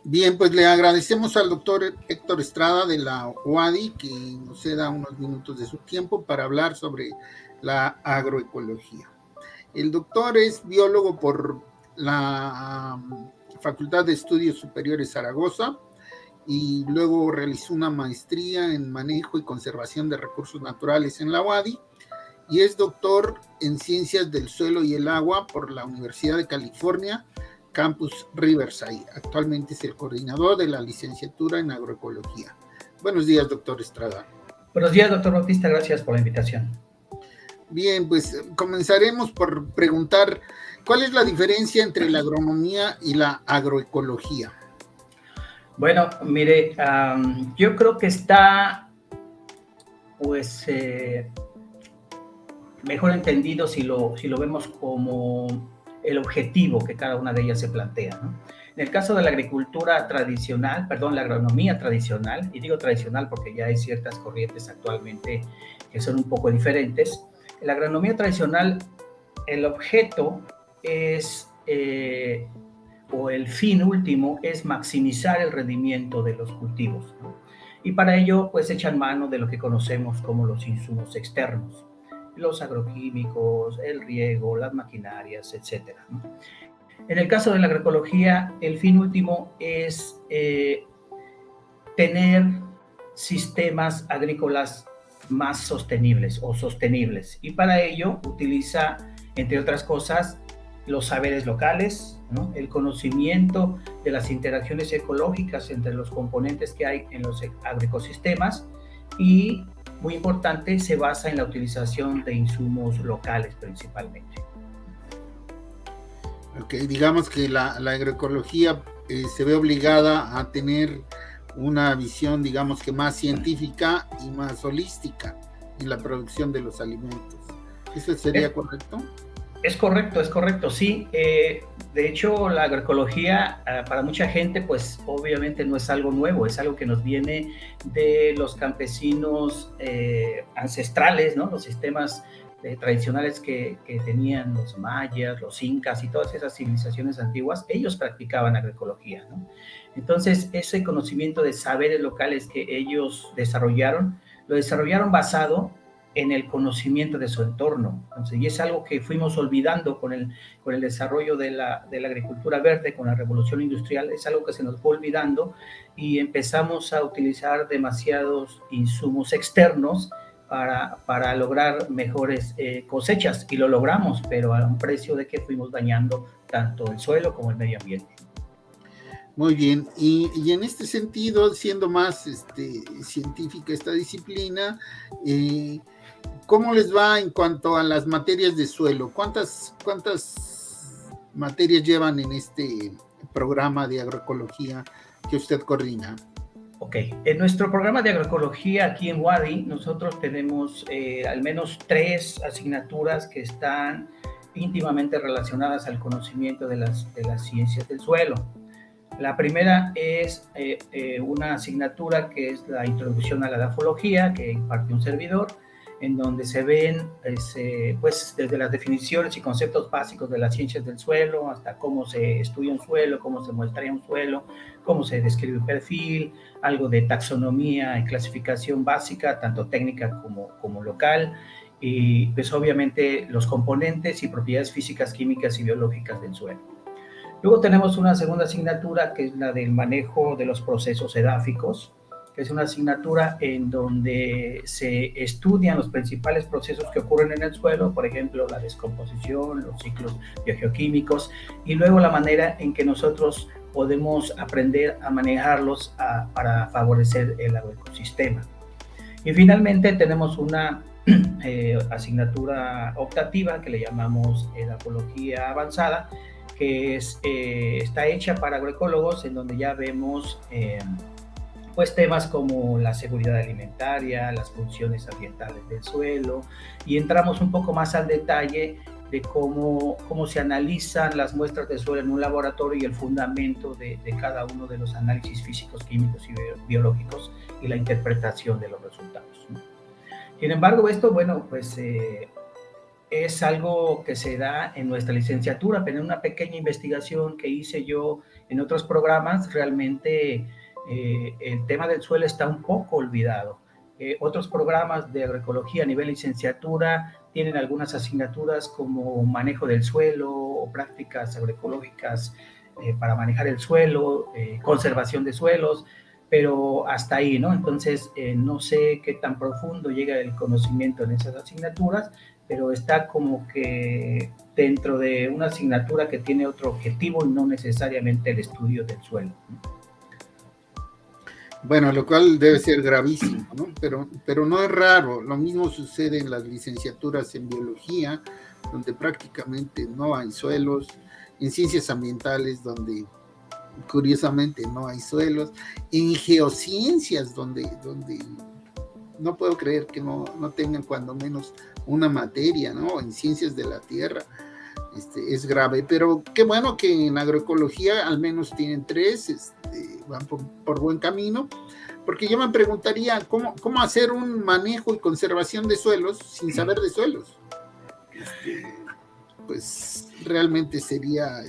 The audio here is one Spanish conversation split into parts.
Bien, pues le agradecemos al doctor Héctor Estrada de la UADY que nos ceda unos minutos de su tiempo para hablar sobre la agroecología. El doctor es biólogo por la Facultad de Estudios Superiores Zaragoza y luego realizó una maestría en manejo y conservación de recursos naturales en la UADY y es doctor en ciencias del suelo y el agua por la Universidad de California, Campus Riverside. Actualmente es el coordinador de la licenciatura en agroecología. Buenos días, doctor Estrada. Buenos días, doctor Bautista, gracias por la invitación. Bien, pues comenzaremos por preguntar, ¿cuál es la diferencia entre la agronomía y la agroecología? Bueno, mire, yo creo que está, pues, mejor entendido si lo vemos como el objetivo que cada una de ellas se plantea, ¿no? En el caso de la agricultura tradicional, la agronomía tradicional, y digo tradicional porque ya hay ciertas corrientes actualmente que son un poco diferentes. En la agronomía tradicional, el objeto es, o el fin último es maximizar el rendimiento de los cultivos, ¿no? Y para ello, pues echan mano de lo que conocemos como los insumos externos, los agroquímicos, el riego, las maquinarias, etcétera, ¿no? En el caso de la agroecología, el fin último es tener sistemas agrícolas más sostenibles o sostenibles, y para ello utiliza, entre otras cosas, los saberes locales, ¿no? El conocimiento de las interacciones ecológicas entre los componentes que hay en los agroecosistemas y, muy importante, se basa en la utilización de insumos locales principalmente. Ok, digamos que la agroecología se ve obligada a tener una visión, digamos que más científica y más holística en la producción de los alimentos. ¿Eso sería correcto? Es correcto, sí. De hecho, la agroecología para mucha gente, pues obviamente no es algo nuevo, es algo que nos viene de los campesinos ancestrales, ¿no? Los sistemas tradicionales que tenían los mayas, los incas y todas esas civilizaciones antiguas, ellos practicaban agroecología, ¿no? Entonces, ese conocimiento de saberes locales que ellos desarrollaron, lo desarrollaron basado en el conocimiento de su entorno. Entonces, y es algo que fuimos olvidando con el desarrollo de la agricultura verde, con la revolución industrial, es algo que se nos fue olvidando y empezamos a utilizar demasiados insumos externos para lograr mejores cosechas, y lo logramos, pero a un precio de que fuimos dañando tanto el suelo como el medio ambiente. Muy bien, y en este sentido, siendo más científica esta disciplina, ¿cómo les va en cuanto a las materias de suelo? ¿Cuántas materias llevan en este programa de agroecología que usted coordina? Ok, en nuestro programa de agroecología aquí en UADY, nosotros tenemos al menos 3 asignaturas que están íntimamente relacionadas al conocimiento de las ciencias del suelo. La primera es una asignatura que es la introducción a la edafología, que imparte un servidor, en donde se ven pues desde las definiciones y conceptos básicos de las ciencias del suelo hasta cómo se estudia un suelo, cómo se muestra un suelo, cómo se describe un perfil, algo de taxonomía y clasificación básica, tanto técnica como local, y pues obviamente los componentes y propiedades físicas, químicas y biológicas del suelo. Luego tenemos una segunda asignatura que es la del manejo de los procesos edáficos, que es una asignatura en donde se estudian los principales procesos que ocurren en el suelo, por ejemplo, la descomposición, los ciclos biogeoquímicos, y luego la manera en que nosotros podemos aprender a manejarlos para favorecer el agroecosistema. Y finalmente tenemos una asignatura optativa que le llamamos edafología avanzada, que está hecha para agroecólogos, en donde ya vemos pues temas como la seguridad alimentaria, las funciones ambientales del suelo, y entramos un poco más al detalle de cómo se analizan las muestras de suelo en un laboratorio y el fundamento de cada uno de los análisis físicos, químicos y biológicos y la interpretación de los resultados, ¿no? Sin embargo, esto, bueno, pues es algo que se da en nuestra licenciatura, pero en una pequeña investigación que hice yo en otros programas, realmente el tema del suelo está un poco olvidado. Otros programas de agroecología a nivel licenciatura tienen algunas asignaturas como manejo del suelo o prácticas agroecológicas para manejar el suelo, conservación de suelos, pero hasta ahí, ¿no? Entonces, no sé qué tan profundo llega el conocimiento en esas asignaturas, pero está como que dentro de una asignatura que tiene otro objetivo y no necesariamente el estudio del suelo. Bueno, lo cual debe ser gravísimo, ¿no? Pero no es raro. Lo mismo sucede en las licenciaturas en biología, donde prácticamente no hay suelos, en ciencias ambientales, donde curiosamente no hay suelos, en geociencias, donde no puedo creer que no tengan cuando menos una materia, ¿no? En ciencias de la tierra. Es grave, pero qué bueno que en agroecología al menos tienen 3, van por buen camino, porque yo me preguntaría cómo hacer un manejo y conservación de suelos sin saber de suelos. Pues realmente sería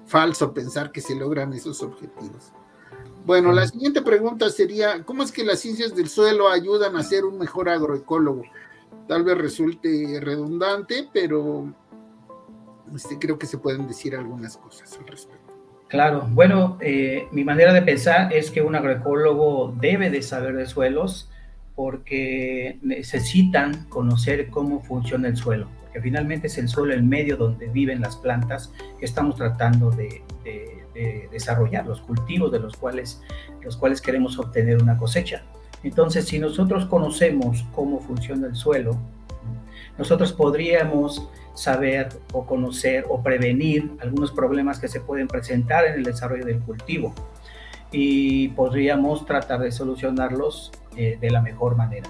falso pensar que se logran esos objetivos. Bueno, la siguiente pregunta sería, ¿cómo es que las ciencias del suelo ayudan a ser un mejor agroecólogo? Tal vez resulte redundante, pero creo que se pueden decir algunas cosas al respecto. Claro, bueno, mi manera de pensar es que un agroecólogo debe de saber de suelos porque necesitan conocer cómo funciona el suelo, porque finalmente es el suelo el medio donde viven las plantas que estamos tratando de desarrollar, los cultivos de los cuales queremos obtener una cosecha. Entonces, si nosotros conocemos cómo funciona el suelo, nosotros podríamos saber o conocer o prevenir algunos problemas que se pueden presentar en el desarrollo del cultivo y podríamos tratar de solucionarlos de la mejor manera.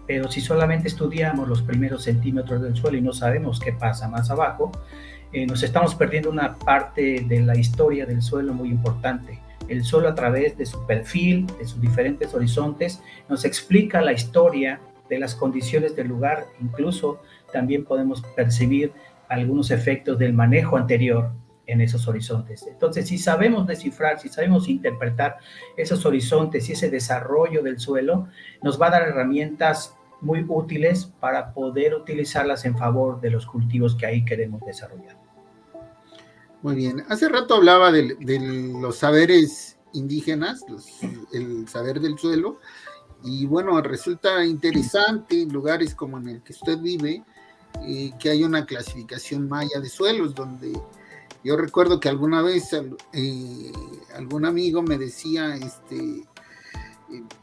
Pero si solamente estudiamos los primeros centímetros del suelo y no sabemos qué pasa más abajo, nos estamos perdiendo una parte de la historia del suelo muy importante. El suelo, a través de su perfil, de sus diferentes horizontes, nos explica la historia de las condiciones del lugar. Incluso también podemos percibir algunos efectos del manejo anterior en esos horizontes. Entonces, si sabemos descifrar, si sabemos interpretar esos horizontes y ese desarrollo del suelo, nos va a dar herramientas muy útiles para poder utilizarlas en favor de los cultivos que ahí queremos desarrollar. Muy bien. Hace rato hablaba de los saberes indígenas, el saber del suelo, y bueno, resulta interesante en lugares como en el que usted vive, que hay una clasificación maya de suelos, donde yo recuerdo que alguna vez algún amigo me decía,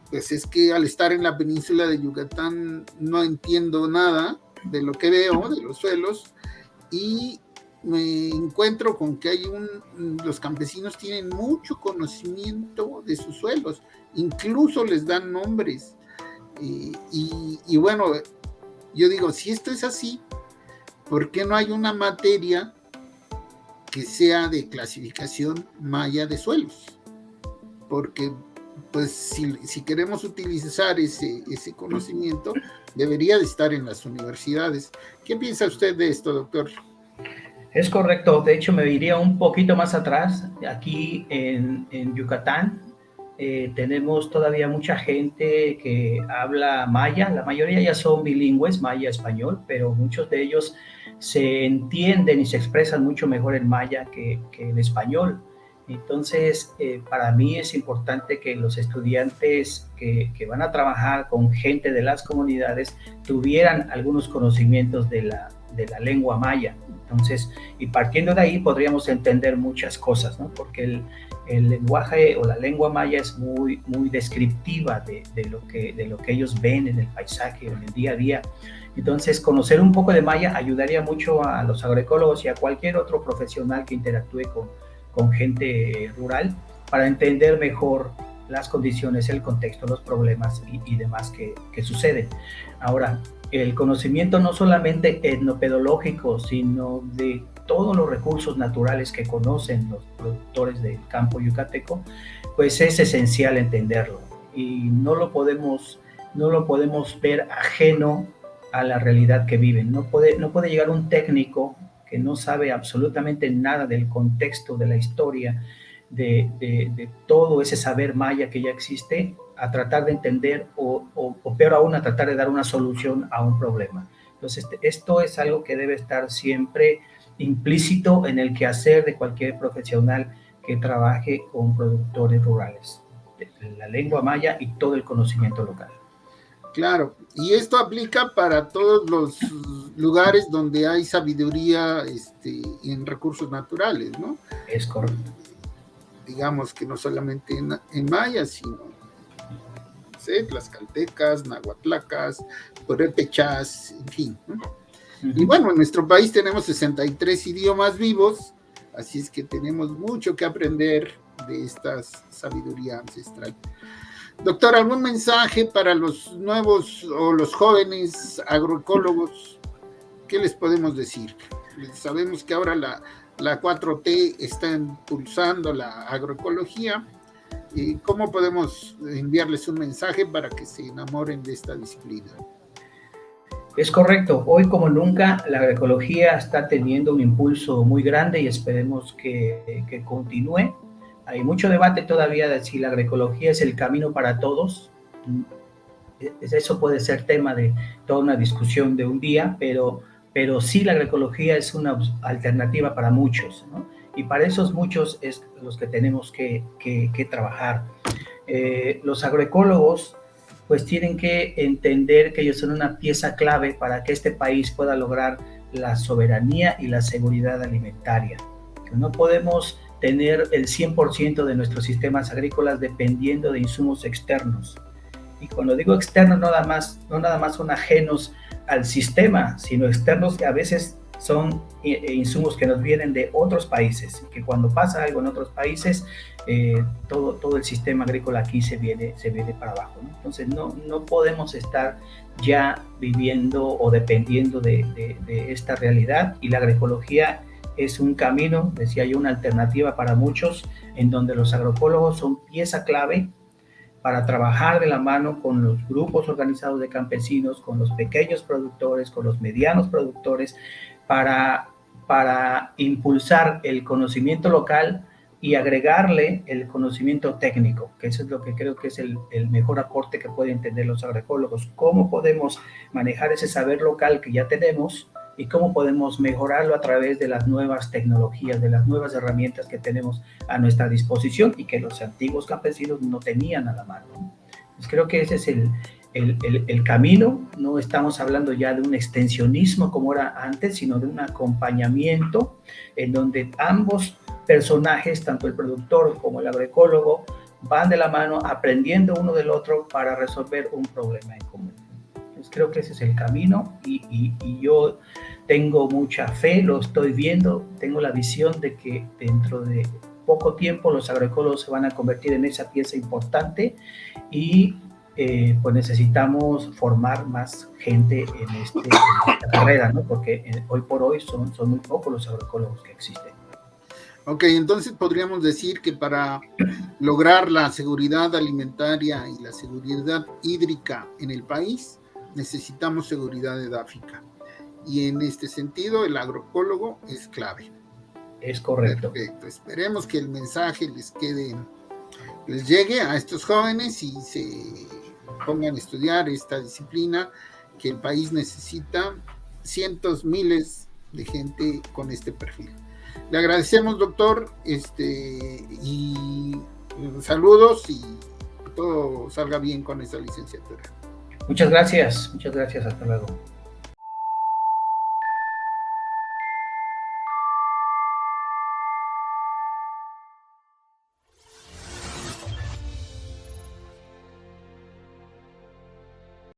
pues es que al estar en la península de Yucatán no entiendo nada de lo que veo, de los suelos, y me encuentro con que los campesinos tienen mucho conocimiento de sus suelos, incluso les dan nombres, y bueno, yo digo, si esto es así, ¿por qué no hay una materia que sea de clasificación maya de suelos? Porque pues si queremos utilizar ese conocimiento, debería de estar en las universidades. ¿Qué piensa usted de esto, doctor? Es correcto. De hecho, me iría un poquito más atrás. Aquí en Yucatán tenemos todavía mucha gente que habla maya. La mayoría ya son bilingües, maya-español, pero muchos de ellos se entienden y se expresan mucho mejor en maya que en español. Entonces, para mí es importante que los estudiantes que van a trabajar con gente de las comunidades tuvieran algunos conocimientos de la lengua maya. Entonces, y partiendo de ahí podríamos entender muchas cosas, ¿no? Porque el lenguaje o la lengua maya es muy descriptiva de lo que ellos ven en el paisaje o en el día a día. Entonces, conocer un poco de maya ayudaría mucho a los agroecólogos y a cualquier otro profesional que interactúe con gente rural para entender mejor las condiciones, el contexto, los problemas y demás que suceden. Ahora, el conocimiento no solamente etnopedológico, sino de todos los recursos naturales que conocen los productores del campo yucateco, pues es esencial entenderlo y no lo podemos ver ajeno a la realidad que viven. No puede llegar un técnico que no sabe absolutamente nada del contexto, de la historia, de todo ese saber maya que ya existe, a tratar de entender o peor aún, a tratar de dar una solución a un problema. Entonces, esto es algo que debe estar siempre implícito en el quehacer de cualquier profesional que trabaje con productores rurales, la lengua maya y todo el conocimiento local. Claro, y esto aplica para todos los lugares donde hay sabiduría en recursos naturales, ¿no? Es correcto. Digamos que no solamente en maya, sino no sé, tlaxcaltecas, nahuatlacas, purépechas, en fin, ¿no? Y bueno, en nuestro país tenemos 63 idiomas vivos, así es que tenemos mucho que aprender de esta sabiduría ancestral. Doctor, ¿algún mensaje para los nuevos o los jóvenes agroecólogos? ¿Qué les podemos decir? Sabemos que ahora la 4T está impulsando la agroecología. ¿Cómo podemos enviarles un mensaje para que se enamoren de esta disciplina? Es correcto. Hoy como nunca la agroecología está teniendo un impulso muy grande y esperemos que continúe. Hay mucho debate todavía de si la agroecología es el camino para todos. Eso puede ser tema de toda una discusión de un día, pero sí la agroecología es una alternativa para muchos, ¿no? Y para esos muchos es los que tenemos que trabajar. Los agroecólogos pues tienen que entender que ellos son una pieza clave para que este país pueda lograr la soberanía y la seguridad alimentaria. No podemos tener el 100% de nuestros sistemas agrícolas dependiendo de insumos externos. Y cuando digo externos, no nada más son ajenos al sistema, sino externos que a veces son insumos que nos vienen de otros países, que cuando pasa algo en otros países, todo el sistema agrícola aquí se viene para abajo, ¿no? Entonces no podemos estar ya viviendo o dependiendo de esta realidad, y la agroecología es un camino, decía yo, una alternativa para muchos, en donde los agroecólogos son pieza clave para trabajar de la mano con los grupos organizados de campesinos, con los pequeños productores, con los medianos productores, para impulsar el conocimiento local y agregarle el conocimiento técnico, que eso es lo que creo que es el mejor aporte que pueden tener los agroecólogos. ¿Cómo podemos manejar ese saber local que ya tenemos y cómo podemos mejorarlo a través de las nuevas tecnologías, de las nuevas herramientas que tenemos a nuestra disposición y que los antiguos campesinos no tenían a la mano? Pues creo que ese es el camino. No estamos hablando ya de un extensionismo como era antes, sino de un acompañamiento en donde ambos personajes, tanto el productor como el agroecólogo, van de la mano aprendiendo uno del otro para resolver un problema en común. Entonces creo que ese es el camino y yo tengo mucha fe, lo estoy viendo, tengo la visión de que dentro de poco tiempo los agroecólogos se van a convertir en esa pieza importante y pues necesitamos formar más gente en esta carrera, ¿no? Porque hoy por hoy son muy pocos los agroecólogos que existen. Ok, entonces podríamos decir que para lograr la seguridad alimentaria y la seguridad hídrica en el país, necesitamos seguridad edáfica. Y en este sentido, el agroecólogo es clave. Es correcto. Perfecto. Esperemos que el mensaje les llegue a estos jóvenes y se pongan a estudiar esta disciplina que el país necesita, cientos, miles de gente con este perfil. Le agradecemos, doctor, y saludos y todo salga bien con esta licenciatura. Muchas gracias, hasta luego.